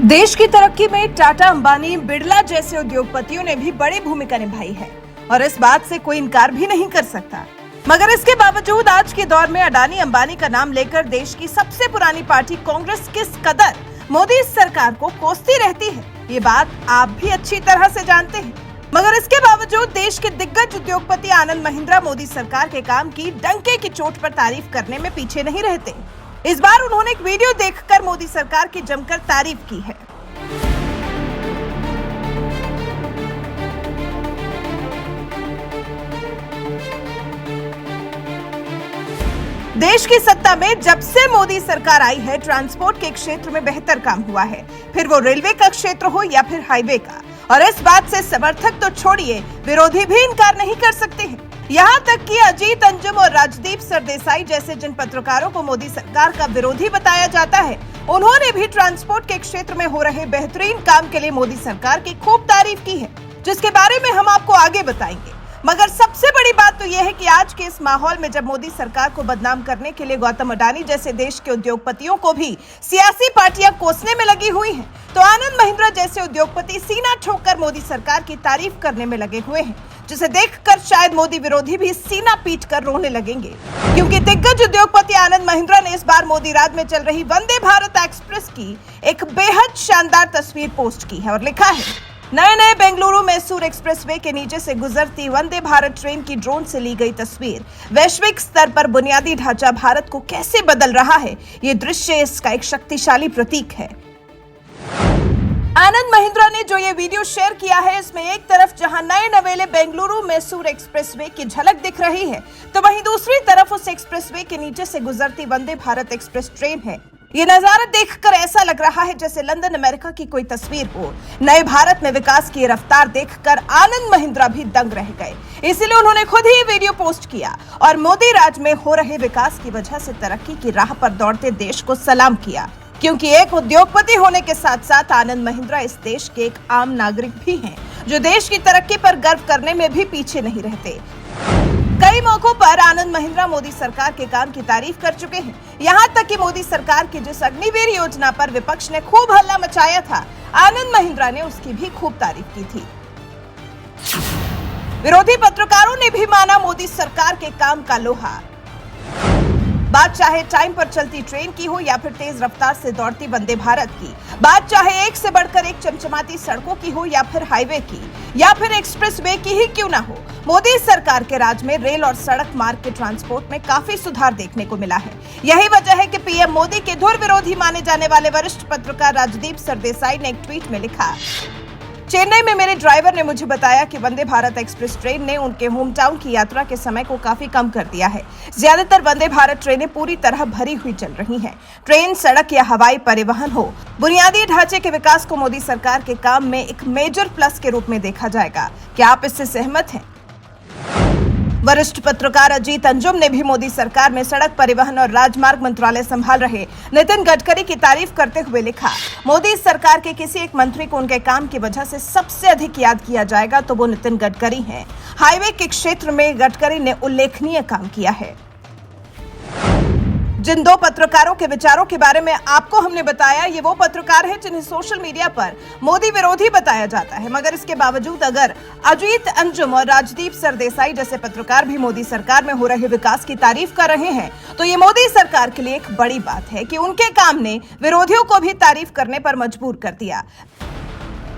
देश की तरक्की में टाटा, अंबानी, बिरला जैसे उद्योगपतियों ने भी बड़ी भूमिका निभाई है और इस बात से कोई इनकार भी नहीं कर सकता। मगर इसके बावजूद आज के दौर में अडानी, अंबानी का नाम लेकर देश की सबसे पुरानी पार्टी कांग्रेस किस कदर मोदी सरकार को कोसती रहती है, ये बात आप भी अच्छी तरह से जानते हैं। मगर इसके बावजूद देश के दिग्गज उद्योगपति आनंद महिंद्रा मोदी सरकार के काम की डंके की चोट पर तारीफ करने में पीछे नहीं रहते। इस बार उन्होंने एक वीडियो देखकर मोदी सरकार की जमकर तारीफ की है। देश की सत्ता में जब से मोदी सरकार आई है, ट्रांसपोर्ट के क्षेत्र में बेहतर काम हुआ है, फिर वो रेलवे का क्षेत्र हो या फिर हाईवे का। और इस बात से समर्थक तो छोड़िए, विरोधी भी इनकार नहीं कर सकते हैं। यहाँ तक कि अजीत अंजुम और राजदीप सरदेसाई जैसे जिन पत्रकारों को मोदी सरकार का विरोधी बताया जाता है, उन्होंने भी ट्रांसपोर्ट के क्षेत्र में हो रहे बेहतरीन काम के लिए मोदी सरकार की खूब तारीफ की है, जिसके बारे में हम आपको आगे बताएंगे। मगर सबसे बड़ी बात तो यह है कि आज के इस माहौल में जब मोदी सरकार को बदनाम करने के लिए गौतम अडानी जैसे देश के उद्योगपतियों को भी सियासी पार्टियां कोसने में लगी हुई हैं, तो आनंद महिंद्रा जैसे उद्योगपति सीना ठोककर मोदी सरकार की तारीफ करने में लगे हुए हैं, जिसे देखकर शायद मोदी विरोधी भी सीना पीटकर रोने लगेंगे। क्योंकि दिग्गज उद्योगपति आनंद महिंद्रा ने इस बार मोदी राज में चल रही वंदे भारत एक्सप्रेस की एक बेहद शानदार तस्वीर पोस्ट की है और लिखा है, नए बेंगलुरु मैसूर एक्सप्रेसवे के नीचे से गुजरती वंदे भारत ट्रेन की ड्रोन से ली गई तस्वीर वैश्विक स्तर पर बुनियादी ढांचा भारत को कैसे बदल रहा है, ये दृश्य इसका एक शक्तिशाली प्रतीक है। आनंद महिंद्रा ने जो ये वीडियो शेयर किया है, इसमें एक तरफ जहां नए नवेले बेंगलुरु मैसूर एक्सप्रेसवे की झलक दिख रही है, तो वहीं दूसरी तरफ उस एक्सप्रेसवे के नीचे से गुजरती वंदे भारत एक्सप्रेस ट्रेन है। ये नजारा देखकर ऐसा लग रहा है जैसे लंदन अमेरिका की कोई तस्वीर हो। नए भारत में विकास की रफ्तार देखकर आनंद महिंद्रा भी दंग रह गए, इसलिए उन्होंने खुद ही वीडियो पोस्ट किया और मोदी राज में हो रहे विकास की वजह से तरक्की की राह पर दौड़ते देश को सलाम किया। क्योंकि एक उद्योगपति होने के साथ साथ आनंद महिंद्रा इस देश के एक आम नागरिक भी हैं, जो देश की तरक्की पर गर्व करने में भी पीछे नहीं रहते। कई मौकों पर आनंद महिंद्रा मोदी सरकार के काम की तारीफ कर चुके हैं। यहाँ तक कि मोदी सरकार की जिस अग्निवीर योजना पर विपक्ष ने खूब हल्ला मचाया था, आनंद महिंद्रा ने उसकी भी खूब तारीफ की थी। विरोधी पत्रकारों ने भी माना मोदी सरकार के काम का लोहा। बात चाहे टाइम पर चलती ट्रेन की हो या फिर तेज रफ्तार से दौड़ती वंदे भारत की, बात चाहे एक से बढ़कर एक चमचमाती सड़कों की हो या फिर हाईवे की या फिर एक्सप्रेसवे की ही क्यों ना हो, मोदी सरकार के राज में रेल और सड़क मार्ग के ट्रांसपोर्ट में काफी सुधार देखने को मिला है। यही वजह है कि पीएम मोदी के धुर विरोधी माने जाने वाले वरिष्ठ पत्रकार राजदीप सरदेसाई ने एक ट्वीट में लिखा, चेन्नई में मेरे ड्राइवर ने मुझे बताया कि वंदे भारत एक्सप्रेस ट्रेन ने उनके होम टाउन की यात्रा के समय को काफी कम कर दिया है। ज्यादातर वंदे भारत ट्रेनें पूरी तरह भरी हुई चल रही हैं। ट्रेन, सड़क या हवाई परिवहन हो, बुनियादी ढांचे के विकास को मोदी सरकार के काम में एक मेजर प्लस के रूप में देखा जाएगा। क्या आप इससे सहमत हैं? वरिष्ठ पत्रकार अजीत अंजुम ने भी मोदी सरकार में सड़क परिवहन और राजमार्ग मंत्रालय संभाल रहे नितिन गडकरी की तारीफ करते हुए लिखा, मोदी सरकार के किसी एक मंत्री को उनके काम की वजह से सबसे अधिक याद किया जाएगा तो वो नितिन गडकरी हैं। हाईवे के क्षेत्र में गडकरी ने उल्लेखनीय काम किया है। जिन दो पत्रकारों के विचारों के बारे में आपको हमने बताया, ये वो पत्रकार हैं जिन्हें सोशल मीडिया पर मोदी विरोधी बताया जाता है। मगर इसके बावजूद अगर अजीत अंजुम और राजदीप सरदेसाई जैसे पत्रकार भी मोदी सरकार में हो रहे विकास की तारीफ कर रहे हैं, तो ये मोदी सरकार के लिए एक बड़ी बात है कि उनके काम ने विरोधियों को भी तारीफ करने पर मजबूर कर दिया।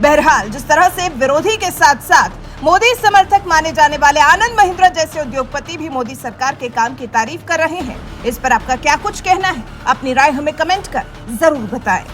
बहरहाल, जिस तरह से विरोधी के साथ साथ मोदी समर्थक माने जाने वाले आनंद महिंद्रा जैसे उद्योगपति भी मोदी सरकार के काम की तारीफ कर रहे हैं, इस पर आपका क्या कुछ कहना है? अपनी राय हमें कमेंट कर जरूर बताएं।